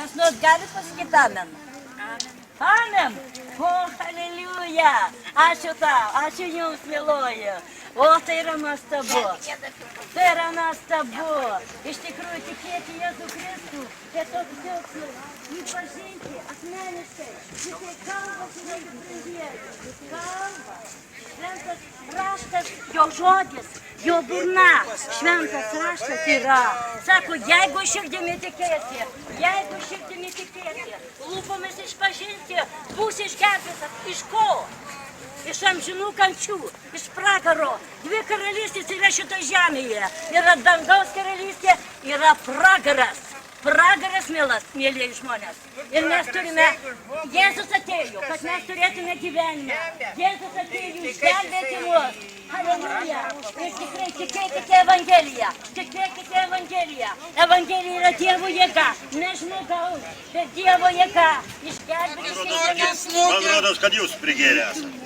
Kas nors gali pasakyti amen? Amen. O, haleliuja. Ačiū tau, ačiū jums, myloji. O, tai yra nuostabu. Tai yra nuostabu. Iš tikrųjų, tikėti Jėzų Kristų. Tiesiog jį pažinti asmeniškai. Jisai kalba su Jėzų. Kalba. Šventas raštas, jo žodis, jo burna. Šventas raštas yra. Sako, jeigu širdimi tikėsi, lūpomis išpažinti, būsi išgelbėtas. Iš ko? Iš amžinų kančių, iš pragaro. Dvi karalystės yra šito žemėje. Yra dangaus karalystė, yra pragaras. Pragaras, mėlyje žmonės. Ir mes turime, Jėzus atėjo, kad mes turėtume gyvenimą. Jėzus atėjo išgelbėti mus. Halleluja. Ir tikrai tikėkite Evangeliją. Tikėkite Evangeliją. Evangelija yra Dievo jėga. Ne žmogaus, bet Dievo jėga. Išgelbėti kiekvieną. Man rodos, kad jūs prigėrę esate.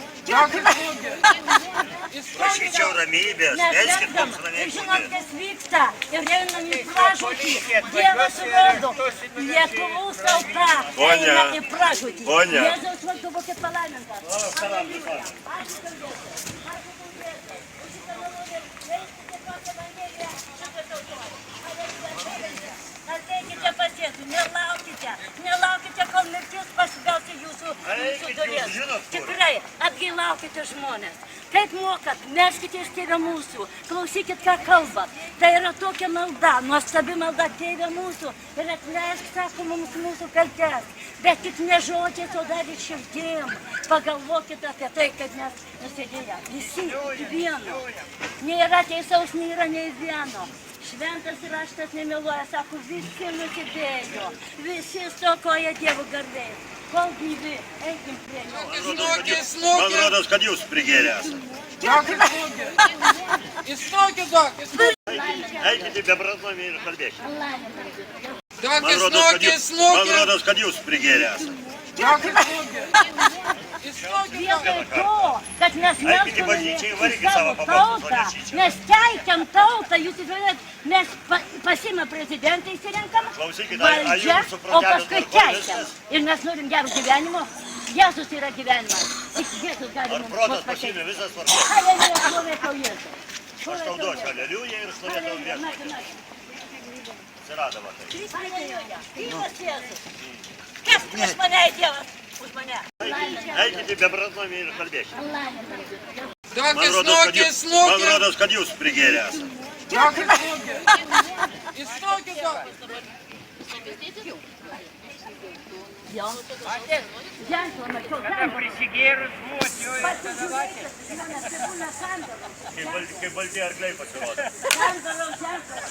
Prašyčiau ramybės, melskit mums ramybės. Ir žinot, kas vyksta. Ir einam į pražūtį. Dievas surado. Lietuvos tauta eina į pražūtį. Jėzaus vardu būkit palaimintas. Halleluja. Ačiū kalbėti. Ačiū kalbėti. Šitą malonę. Leiskite tos Evangeliją šitą tautos. Halleluja. Ateikite pasėti. Nelaukite, kol mirtis pasigausi jūsų durės. Tikrai, atgailaukite žmonės. Kaip mokat, melskitės Tėve mūsų, klausykit, ką kalbat. Tai yra tokia malda, nuostabi malda Tėve mūsų. Ir atleisk, sako mums mūsų kaltes. Bet tik ne žodžiais, o dar ir širdim. Pagalvokit apie tai, kad mes nusėdėję. Visi iki vieno. Nėra teisaus, nėra nei vieno. Šventas raštas nemeluoja, sako, visi nusidėjo, visi stokoja Dievo garbės. Kol gyvi, eikim prie jo. Man rodos, kad jūs prigėrę esate. Eikite be braznomį ir kalbėkite. Man rodos, kad jūs prigėrę esate. Vietoj to, kad mes melstume savo tautą, mes keikiam tautą, jūs įsivaizduojat, mes pasiimam prezidentą įsirenkam, valdžią, o paskui keikiam. Ir mes norim gero gyvenimo. Jėzus yra gyvenimas. Tik Jėzus gali mums mus pakeisti. Visas vardas. Halleluja, šlovė tau Jėzus. Aš tau duosiu halleluja ir šlovė tau viešpaties. Atsirado va tai. Halleluja. Dievas Jėzus. Kas prieš mane, Dievas už mane? Eikite be braznomį ir kalbėkite. Man Man rodos, kad jūs prigėrę esate. Jo. Ženklą mačiau. Prisigėrus buvo, Pasižiūrėkit, vienas būna sandaros. Kaip balti arkliai pasirodo. Sandaros ženklas.